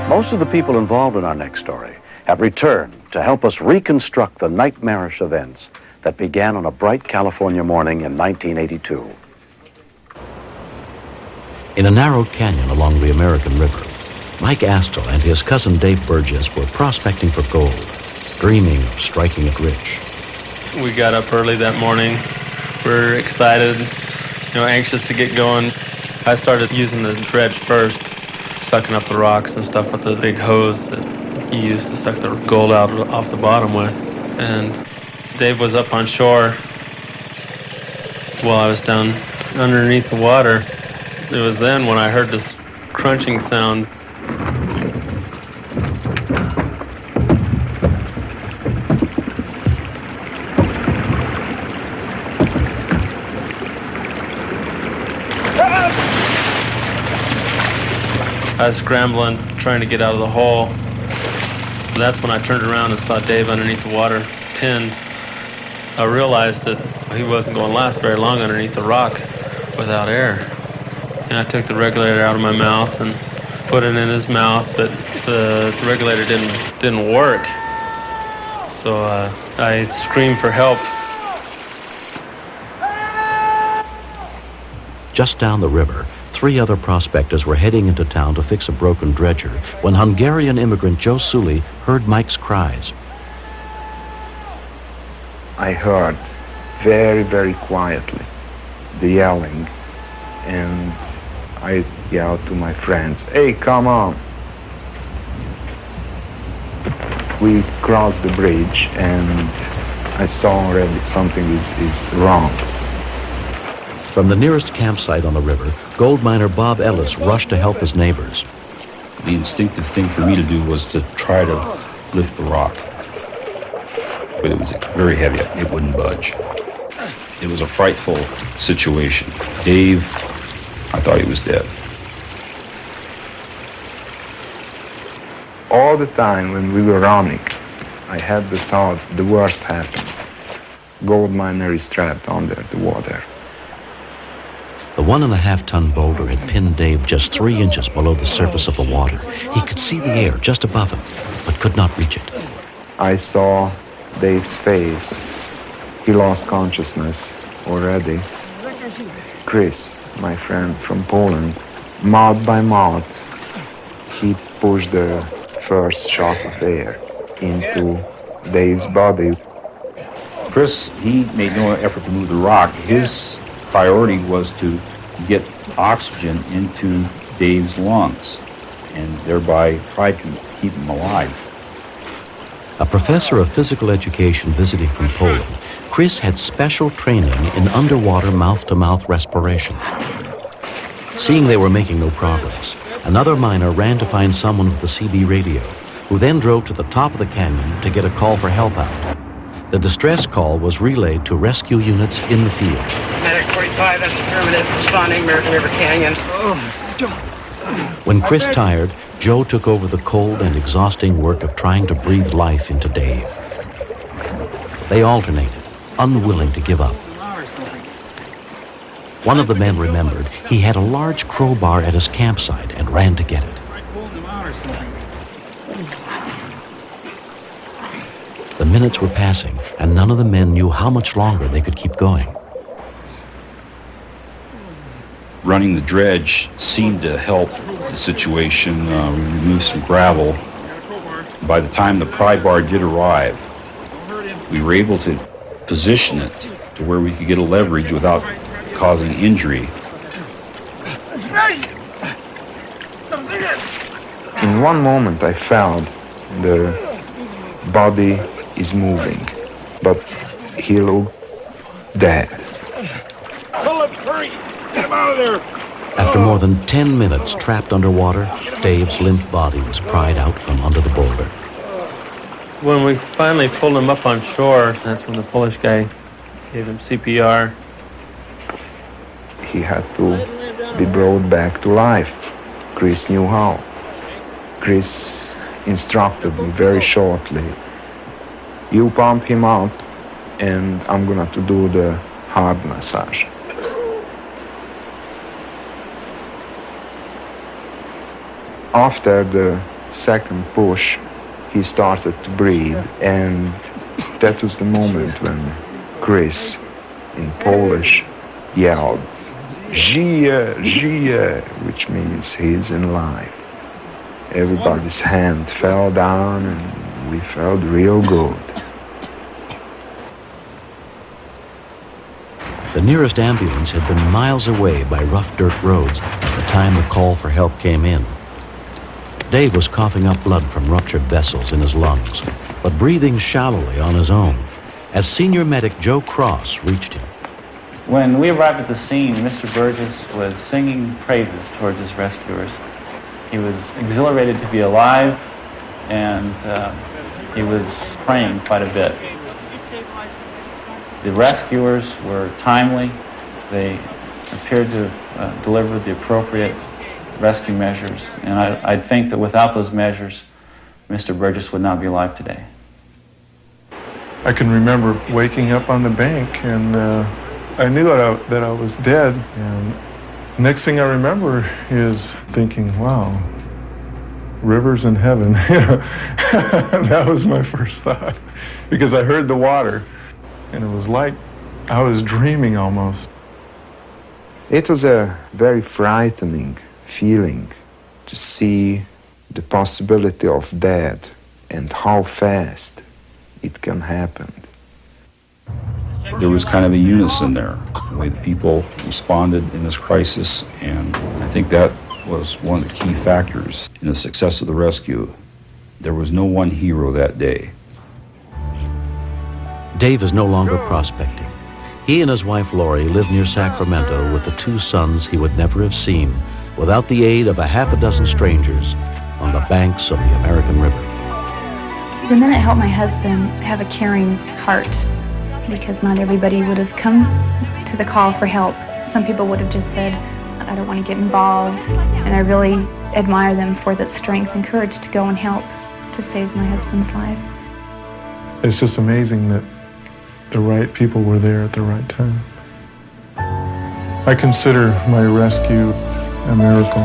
Most of the people involved in our next story have returned to help us reconstruct the nightmarish events that began on a bright California morning in 1982. In a narrow canyon along the American River, Mike Astle and his cousin Dave Burgess were prospecting for gold, dreaming of striking it rich. We got up early that morning. We're excited, anxious to get going. I started using the dredge first, sucking up the rocks and stuff with the big hose that he used to suck the gold out off the bottom with. And Dave was up on shore while I was down underneath the water. It was then when I heard this crunching sound. I was scrambling, trying to get out of the hole. That's when I turned around and saw Dave underneath the water, pinned. I realized that he wasn't going to last very long underneath the rock without air. And I took the regulator out of my mouth and put it in his mouth, but the regulator didn't work. So I screamed for help. Just down the river, 3 other prospectors were heading into town to fix a broken dredger when Hungarian immigrant Joe Sully heard Mike's cries. I heard very, very quietly the yelling, and I yelled to my friends, "Hey, come on!" We crossed the bridge, and I saw already something is wrong. From the nearest campsite on the river, gold miner Bob Ellis rushed to help his neighbors. The instinctive thing for me to do was to try to lift the rock. But it was very heavy. It wouldn't budge. It was a frightful situation. Dave, I thought he was dead. All the time when we were running, I had the thought the worst happened. Gold miner is trapped under the water. The 1.5-ton boulder had pinned Dave just 3 inches below the surface of the water. He could see the air just above him, but could not reach it. I saw Dave's face. He lost consciousness already. Chris, my friend from Poland, mouth by mouth, he pushed the first shot of air into Dave's body. Chris, he made no effort to move the rock. His priority was to get oxygen into Dave's lungs and thereby try to keep him alive. A professor of physical education visiting from Poland, Chris had special training in underwater mouth-to-mouth respiration. Seeing they were making no progress, another miner ran to find someone with the CB radio, who then drove to the top of the canyon to get a call for help out. The distress call was relayed to rescue units in the field. Medic 45, that's affirmative. Responding, American River Canyon. When Chris tired, Joe took over the cold and exhausting work of trying to breathe life into Dave. They alternated, unwilling to give up. One of the men remembered he had a large crowbar at his campsite and ran to get it. The minutes were passing, and none of the men knew how much longer they could keep going. Running the dredge seemed to help the situation. We removed some gravel. By the time the pry bar did arrive, we were able to position it to where we could get a leverage without causing injury. In one moment I felt the body is moving, but he looked dead. After more than 10 minutes trapped underwater, Dave's limp body was pried out from under the boulder. When we finally pulled him up on shore, that's when the Polish guy gave him CPR. He had to be brought back to life. Chris knew how. Chris instructed me very shortly. You pump him up, and I'm gonna to do the hard massage. After the second push, he started to breathe, and that was the moment when Chris, in Polish, yelled, "Żyje, żyje," which means he's in life. Everybody's hand fell down and we felt real good. The nearest ambulance had been miles away by rough dirt roads at the time the call for help came in. Dave was coughing up blood from ruptured vessels in his lungs, but breathing shallowly on his own as senior medic Joe Cross reached him. When we arrived at the scene, Mr. Burgess was singing praises towards his rescuers. He was exhilarated to be alive, and he was praying quite a bit. The rescuers were timely. They appeared to have delivered the appropriate rescue measures, and I think that without those measures, Mr. Burgess would not be alive today. I can remember waking up on the bank, and I knew that I was dead, and the next thing I remember is thinking, wow, rivers in heaven. That was my first thought, because I heard the water, and it was like I was dreaming almost. It was a very frightening feeling to see the possibility of death and how fast it can happen. There was kind of a unison there, the way the people responded in this crisis, and I think that was one of the key factors in the success of the rescue. There was no one hero that day. Dave is no longer prospecting. He and his wife Lori live near Sacramento with the two sons he would never have seen without the aid of a half a dozen strangers on the banks of the American River. The men that helped my husband have a caring heart, because not everybody would have come to the call for help. Some people would have just said, I don't want to get involved, and I really admire them for that strength and courage to go and help to save my husband's life. It's just amazing that the right people were there at the right time. I consider my rescue a miracle.